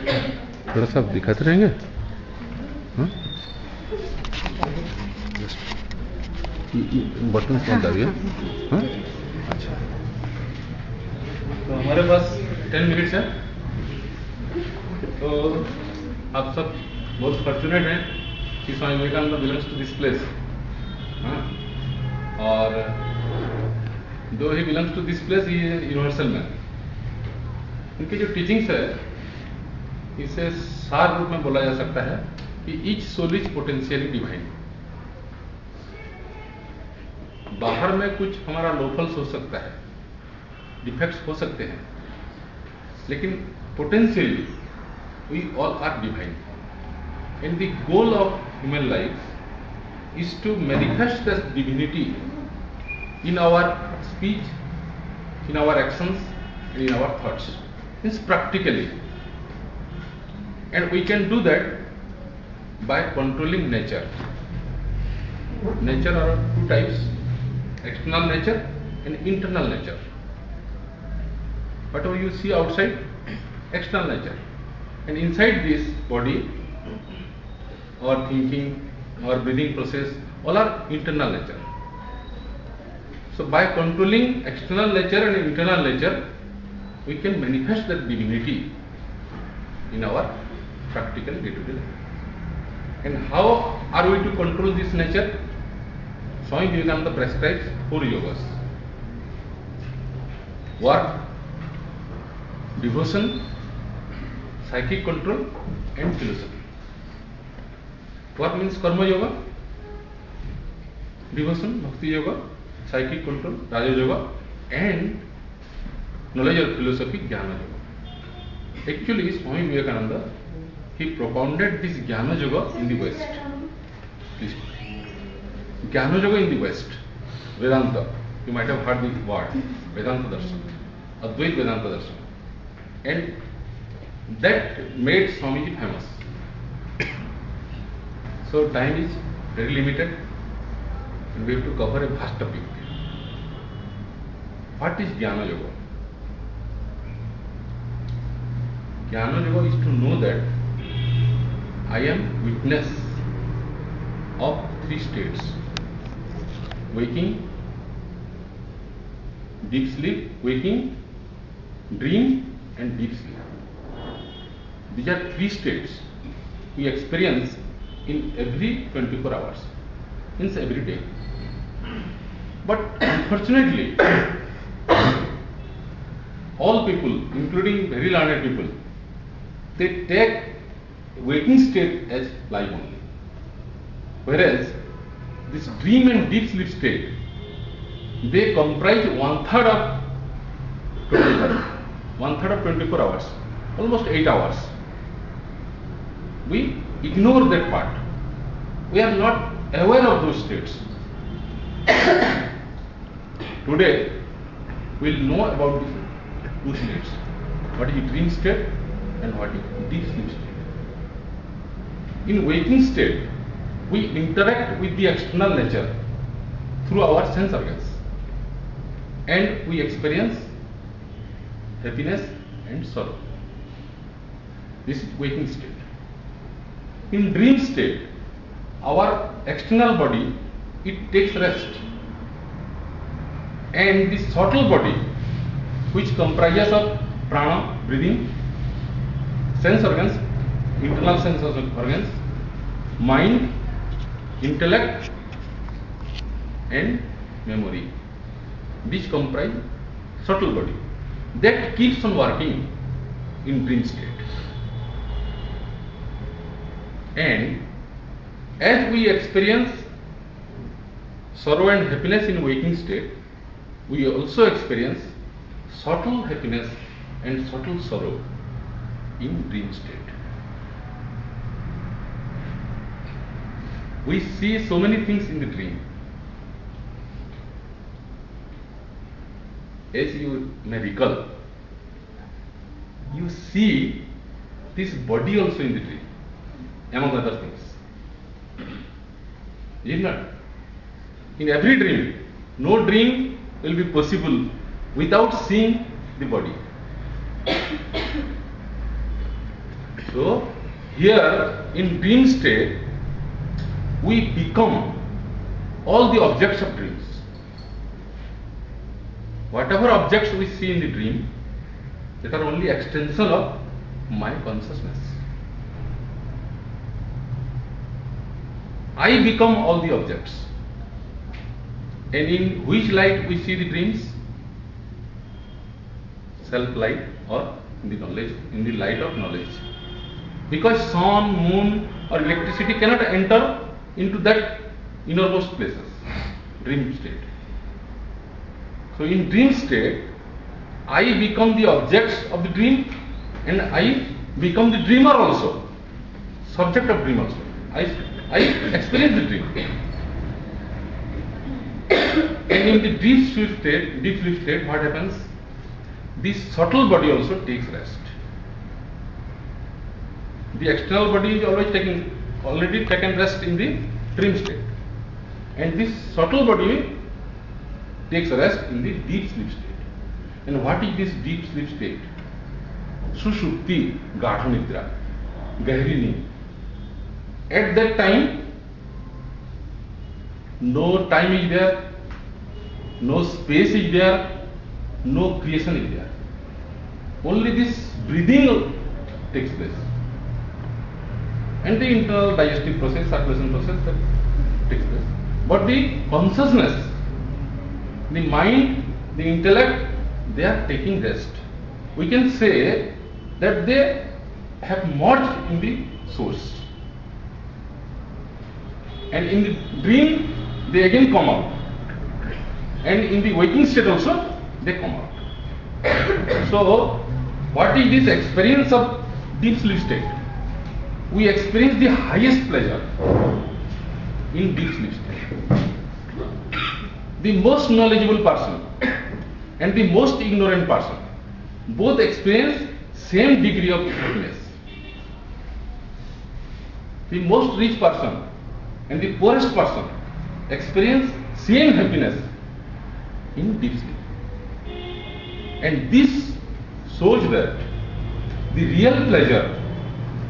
थोड़ा सा दिखाते रहेंगे। हाँ बटन से दाबिए। हाँ अच्छा, तो हमारे पास 10 मिनट्स है। तो आप सब बहुत फॉर्चुनेट हैं कि Swami Vivekananda belongs to this place. हाँ, और दो ही belongs to this place, he universal man. इनकी जो टीचिंग्स है, इसे सार रूप में बोला जा सकता है कि each soul is potentially divine. बाहर में कुछ हमारा लोफल्स हो सकता है, डिफेक्ट्स हो सकते हैं, लेकिन potentially we all are divine. And the goal of human life is to manifest the divinity in our speech, in our actions, and in our thoughts. Means practically. And we can do that by controlling nature. Nature are two types: external nature and internal nature. Whatever you see outside, external nature. And inside this body, our thinking, our breathing process, all are internal nature. So by controlling external nature and internal nature, we can manifest that divinity in our practical day-to-day life. And how are we to control this nature? Swami Vivekananda prescribes 4 yogas: work, devotion, psychic control, and philosophy. Work means karma yoga, devotion, bhakti yoga, psychic control, Raja Yoga, and knowledge or philosophy, Jnana Yoga. Actually, Swami Vivekananda, he propounded this Jnana Yoga in the West. Please. Jnana Yoga in the West, Vedanta. You might have heard the word Vedanta Darshana, Advaita Vedanta Darshana, and that made Swamiji famous. So time is very limited, and we have to cover a vast topic. What is Jnana Yoga? Jnana Yoga is to know that I am witness of 3 states: waking, deep sleep, waking, dream, and deep sleep. These are 3 states we experience in every 24 hours, means every day. But unfortunately, all people, including very learned people, they take waking state as life only, whereas this dream and deep sleep state, they comprise 1/3 of 24 hours, almost 8 hours. We ignore that part. We are not aware of those states. Today, we'll know about these 2 states: what is dream state and what is deep sleep state. In waking state, we interact with the external nature through our sense organs, and we experience happiness and sorrow. This is waking state. In dream state, our external body, it takes rest, and the subtle body, which comprises of prana, breathing, sense organs, internal sense organs, mind, intellect, and memory, which comprise subtle body, that keeps on working in dream state. And as we experience sorrow and happiness in waking state, we also experience subtle happiness and subtle sorrow in dream state. We see so many things in the dream. As you may recall, you see this body also in the dream, among other things. Is it not? In every dream, no dream will be possible without seeing the body. So here in dream state, we become all the objects of dreams. Whatever objects we see in the dream, that are only extension of my consciousness. I become all the objects. And in which light we see the dreams? Self light, or in the knowledge, in the light of knowledge. Because sun, moon or electricity cannot enter into that innermost places, dream state. So in dream state, I become the objects of the dream, and I become the dreamer also, subject of dream also. I experience the dream. And in the deep sleep state, what happens? This subtle body also takes rest. The external body is already taken rest in the dream state, and this subtle body takes rest in the deep sleep state. And what is this deep sleep state? Sushupti, Gadha Nidra, Gahri Neend. At that time, no time is there, no space is there, no creation is there. Only this breathing takes place. And the internal digestive process, circulation process that takes place. But the consciousness, the mind, the intellect, they are taking rest. We can say that they have merged in the source. And in the dream, they again come out. And in the waking state also, they come out. So, what is this experience of deep sleep state? We experience the highest pleasure in deep sleep state. The most knowledgeable person and the most ignorant person both experience same degree of happiness. The most rich person and the poorest person experience same happiness in deep sleep. And this shows that the real pleasure,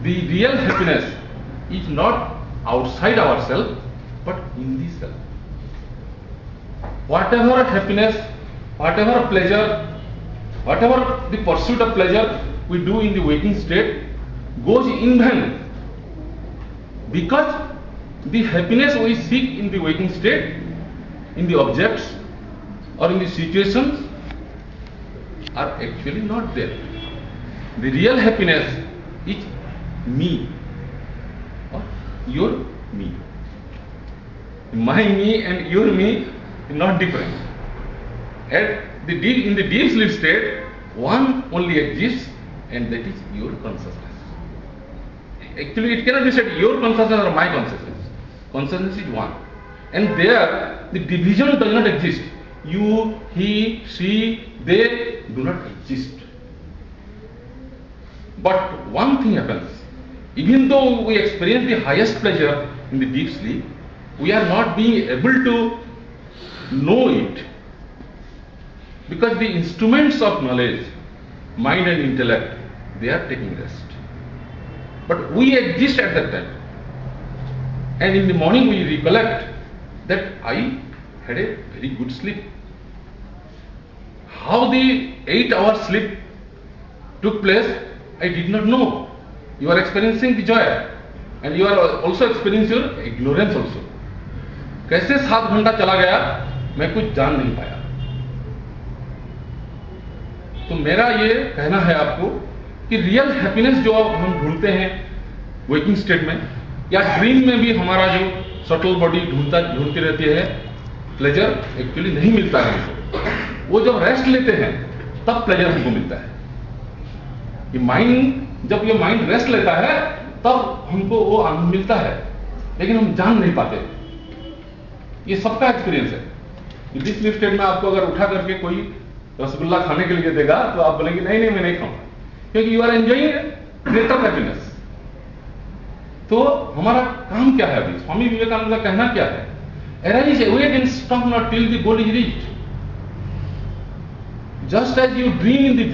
the real happiness is not outside ourselves but in the self. Whatever happiness, whatever pleasure, whatever the pursuit of pleasure we do in the waking state goes in vain, because the happiness we seek in the waking state, in the objects or in the situations, are actually not there. The real happiness is me or your me. My me and your me is not different. In the deep sleep state, one only exists, and that is your consciousness. Actually, it cannot be said your consciousness or my consciousness. Consciousness is one. And there, the division does not exist. You, he, she, they do not exist. But one thing happens. Even though we experience the highest pleasure in the deep sleep, we are not being able to know it, because the instruments of knowledge, mind and intellect, they are taking rest. But we exist at that time. And in the morning we recollect that I had a very good sleep. How the 8-hour sleep took place, I did not know. You are experiencing the joy, and you are also experiencing your ignorance also. कैसे 7 घंटा चला गया, मैं कुछ जान नहीं पाया. तो मेरा ये कहना है आपको कि रियल हैप्पीनेस जो हम ढूंढते हैं वेकिंग स्टेट में, या ड्रीम में भी हमारा जो सटल बॉडी ढूंढती रहती है प्लेजर, एक्चुअली नहीं मिलता है हमको. वो जब रेस्ट लेते हैं तब प्लेजर हमको मिलता है. ये माइंड, जब ये माइंड रेस्ट लेता है तब हमको वो आनंद मिलता है, लेकिन हम जान नहीं पाते. ये सबका एक्सपीरियंस है. डिप स्लीप स्टेट में आपको अगर उठा करके कोई रसगुल्ला खाने के लिए देगा तो आप बोलेंगे नहीं नहीं मैं नहीं खाऊंगा, क्योंकि you are enjoying greater happiness. तो हमारा काम क्या है अभी? स्वामी विवेकानंद का कहना क्या है? Arise, awake and stop not till the goal is reached. Just as you dream in the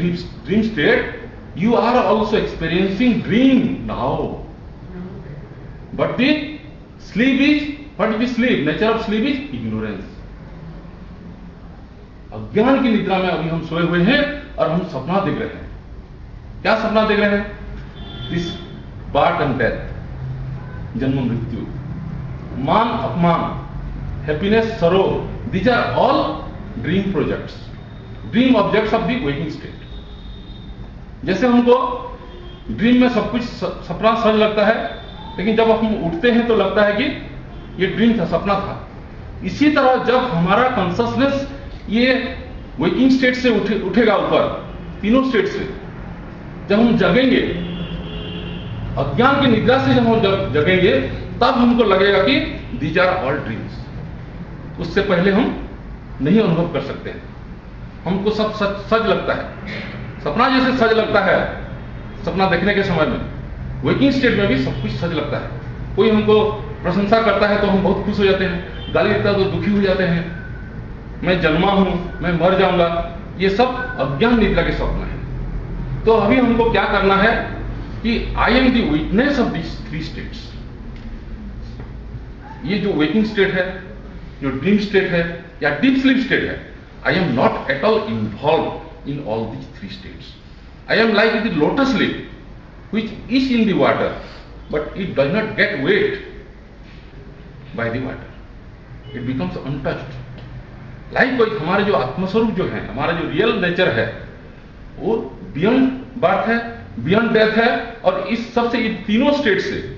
dream state, You are also experiencing dream now. But the sleep is, what is the sleep? Nature of sleep is ignorance. अज्ञान की निद्रा में अभी हम सोए हुए हैं और हम सपना देख रहे हैं. क्या सपना देख रहे हैं? दिस बर्थ एंड डेथ, जन्म मृत्यु, मान अपमान, happiness sorrow, these are all dream projects, dream objects of the waking state. जैसे हमको ड्रीम में सब कुछ सपना सच लगता है, लेकिन जब हम उठते हैं तो लगता है कि ये ड्रीम था, सपना था. इसी तरह जब हमारा कॉन्शसनेस ये वेकिंग स्टेट से उठेगा ऊपर, तीनों स्टेट से, जब हम जगेंगे, अज्ञान की निद्रा से जब हम जगेंगे, तब हमको लगेगा कि दीज आर ऑल ड्रीम्स. उससे पहले हम नहीं अनुभव कर सकते हैं. हमको सब सच लगता है, सपना जैसे सच लगता है. सपना देखने के समय में, वेकिंग स्टेट में भी सब कुछ सच लगता है. कोई हमको प्रशंसा करता है तो हम बहुत खुश हो जाते हैं, गाली देता है तो दुखी हो जाते हैं. मैं जन्मा हूं, मैं मर जाऊंगा, ये सब अज्ञान निद्रा के स्वप्न है. तो अभी हमको क्या करना है कि I am the witness of this three states. ये जो वेकिंग स्टेट है, जो ड्रीम स्टेट है या डीप स्लीप स्टेट है, I am not at all involve in all these three states. I am like the lotus leaf which is in the water, but it does not get wet by the water. It becomes untouched. Likewise, हमारे जो आत्मस्वरूप जो है, हमारा जो real nature है, वो beyond birth है, बियॉन्ड डेथ है, और इस सबसे, इन तीनों स्टेट से